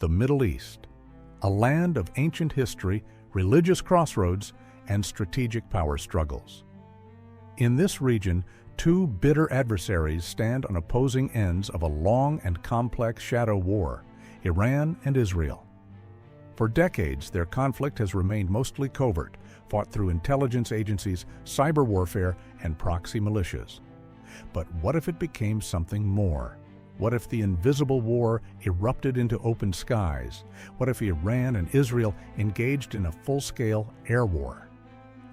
the Middle East, a land of ancient history, religious crossroads, and strategic power struggles. In this region, two bitter adversaries stand on opposing ends of a long and complex shadow war, Iran and Israel. For decades, their conflict has remained mostly covert, fought through intelligence agencies, cyber warfare, and proxy militias. But what if it became something more? What if the invisible war erupted into open skies? What if Iran and Israel engaged in a full-scale air war?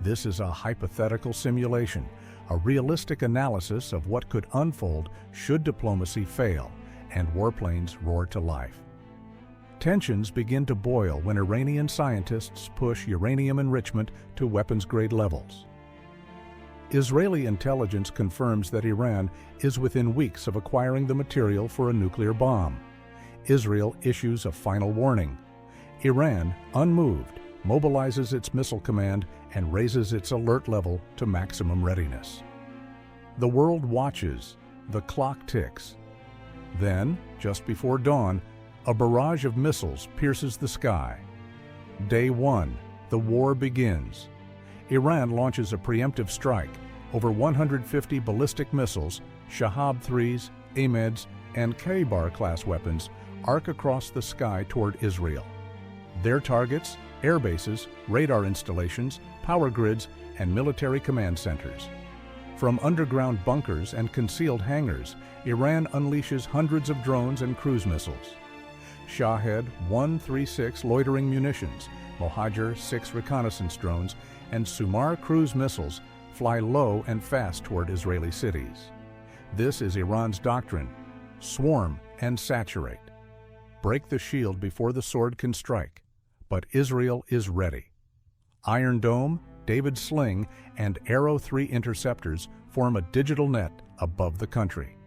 This is a hypothetical simulation, a realistic analysis of what could unfold should diplomacy fail and warplanes roar to life. Tensions begin to boil when Iranian scientists push uranium enrichment to weapons-grade levels. Israeli intelligence confirms that Iran is within weeks of acquiring the material for a nuclear bomb. Israel issues a final warning. Iran, unmoved, mobilizes its missile command and raises its alert level to maximum readiness. The world watches, the clock ticks. Then, just before dawn, a barrage of missiles pierces the sky. Day 1, the war begins. Iran launches a preemptive strike. Over 150 ballistic missiles, Shahab-3s, Ahmeds, and Khaybar-class weapons arc across the sky toward Israel. Their targets: air bases, radar installations, power grids, and military command centers. From underground bunkers and concealed hangars, Iran unleashes hundreds of drones and cruise missiles. Shahed 136 loitering munitions, Mohajer 6 reconnaissance drones, and Sumar cruise missiles fly low and fast toward Israeli cities. This is Iran's doctrine: swarm and saturate. Break the shield before the sword can strike. But Israel is ready. Iron Dome, David Sling, and Arrow 3 interceptors form a digital net above the country.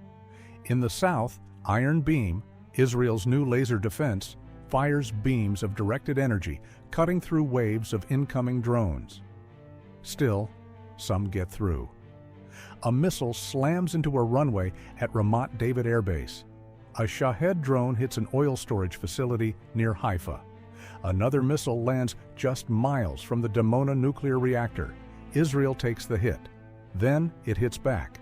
In the south, Iron Beam, Israel's new laser defense, fires beams of directed energy, cutting through waves of incoming drones. Still, some get through. A missile slams into a runway at Ramat David Air Base. A Shahed drone hits an oil storage facility near Haifa. Another missile lands just miles from the Dimona nuclear reactor. Israel takes the hit. Then it hits back.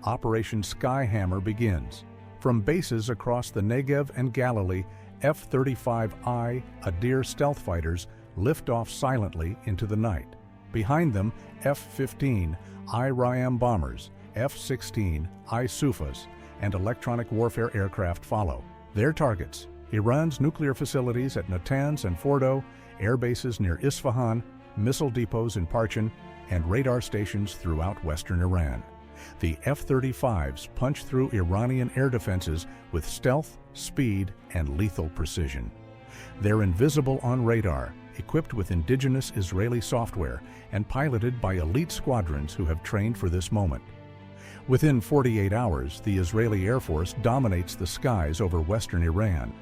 Operation Skyhammer begins. From bases across the Negev and Galilee, F-35I Adir stealth fighters lift off silently into the night. Behind them, F-15 IRIM bombers, F-16 I-Sufas, and electronic warfare aircraft follow. Their targets: Iran's nuclear facilities at Natanz and Fordo, air bases near Isfahan, missile depots in Parchin, and radar stations throughout western Iran. The F-35s punch through Iranian air defenses with stealth, speed, and lethal precision. They're invisible on radar, equipped with indigenous Israeli software, and piloted by elite squadrons who have trained for this moment. Within 48 hours, the Israeli Air Force dominates the skies over western Iran.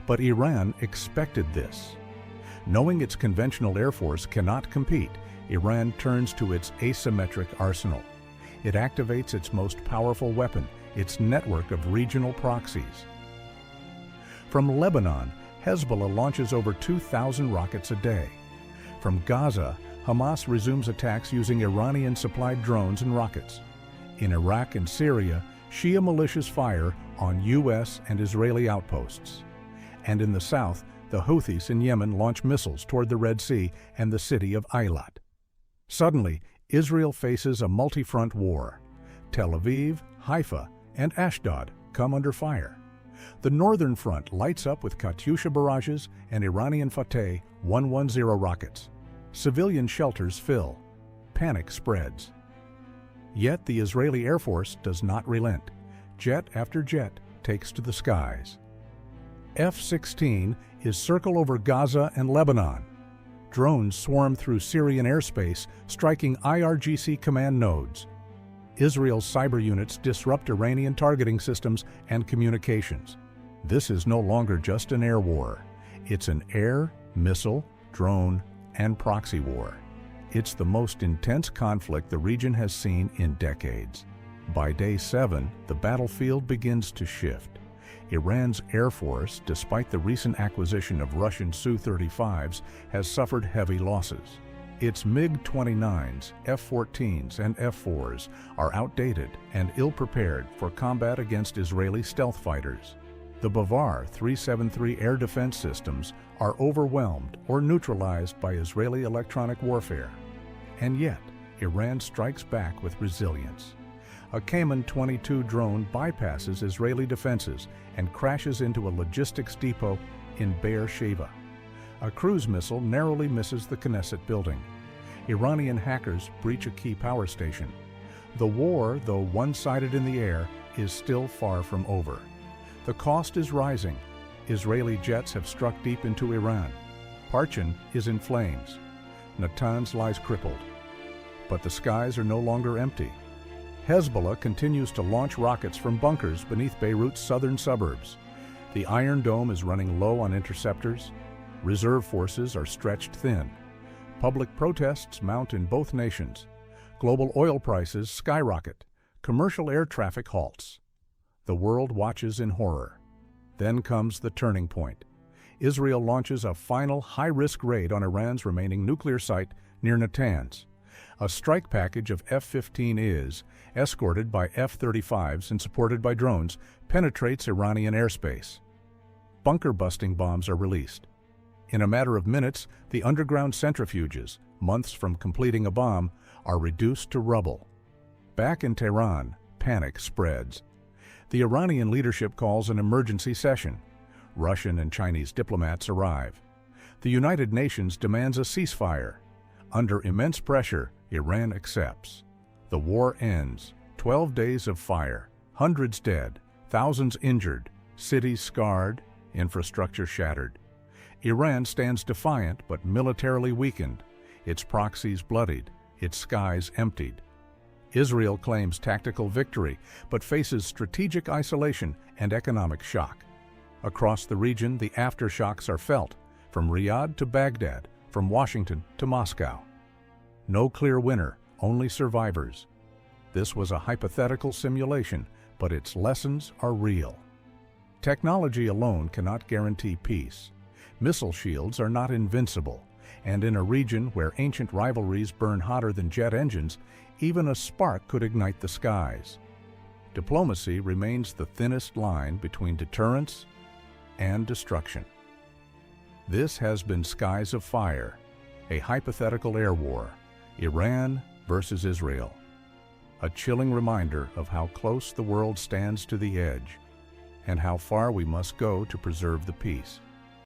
But Iran expected this. Knowing its conventional air force cannot compete, Iran turns to its asymmetric arsenal. It activates its most powerful weapon, its network of regional proxies. From Lebanon, Hezbollah launches over 2,000 rockets a day. From Gaza, Hamas resumes attacks using Iranian-supplied drones and rockets. In Iraq and Syria, Shia militias fire on U.S. and Israeli outposts. And in the south, the Houthis in Yemen launch missiles toward the Red Sea and the city of Eilat. Suddenly, Israel faces a multi-front war. Tel Aviv, Haifa, and Ashdod come under fire. The northern front lights up with Katyusha barrages and Iranian Fateh 110 rockets. Civilian shelters fill. Panic spreads. Yet the Israeli Air Force does not relent. Jet after jet takes to the skies. F-16 is circle over Gaza and Lebanon. Drones swarm through Syrian airspace, striking IRGC command nodes. Israel's cyber units disrupt Iranian targeting systems and communications. This is no longer just an air war. It's an air, missile, drone, and proxy war. It's the most intense conflict the region has seen in decades. By day 7, the battlefield begins to shift. Iran's Air Force, despite the recent acquisition of Russian Su-35s, has suffered heavy losses. Its MiG-29s, F-14s, and F-4s are outdated and ill-prepared for combat against Israeli stealth fighters. The Bavar 373 air defense systems are overwhelmed or neutralized by Israeli electronic warfare. And yet, Iran strikes back with resilience. A Cayman-22 drone bypasses Israeli defenses and crashes into a logistics depot in Be'er-Sheva. A cruise missile narrowly misses the Knesset building. Iranian hackers breach a key power station. The war, though one-sided in the air, is still far from over. The cost is rising. Israeli jets have struck deep into Iran. Parchin is in flames. Natanz lies crippled. But the skies are no longer empty. Hezbollah continues to launch rockets from bunkers beneath Beirut's southern suburbs. The Iron Dome is running low on interceptors. Reserve forces are stretched thin. Public protests mount in both nations. Global oil prices skyrocket. Commercial air traffic halts. The world watches in horror. Then comes the turning point. Israel launches a final high-risk raid on Iran's remaining nuclear site near Natanz. A strike package of F-15s, escorted by F-35s and supported by drones, penetrates Iranian airspace. Bunker-busting bombs are released. In a matter of minutes, the underground centrifuges, months from completing a bomb, are reduced to rubble. Back in Tehran, panic spreads. The Iranian leadership calls an emergency session. Russian and Chinese diplomats arrive. The United Nations demands a ceasefire. Under immense pressure, Iran accepts. The war ends. 12 days of fire, hundreds dead, thousands injured, cities scarred, infrastructure shattered. Iran stands defiant but militarily weakened, its proxies bloodied, its skies emptied. Israel claims tactical victory, but faces strategic isolation and economic shock. Across the region, the aftershocks are felt, from Riyadh to Baghdad, from Washington to Moscow. No clear winner, only survivors. This was a hypothetical simulation, but its lessons are real. Technology alone cannot guarantee peace. Missile shields are not invincible, and in a region where ancient rivalries burn hotter than jet engines, even a spark could ignite the skies. Diplomacy remains the thinnest line between deterrence and destruction. This has been Skies of Fire, a hypothetical air war, Iran versus Israel. A chilling reminder of how close the world stands to the edge, and how far we must go to preserve the peace.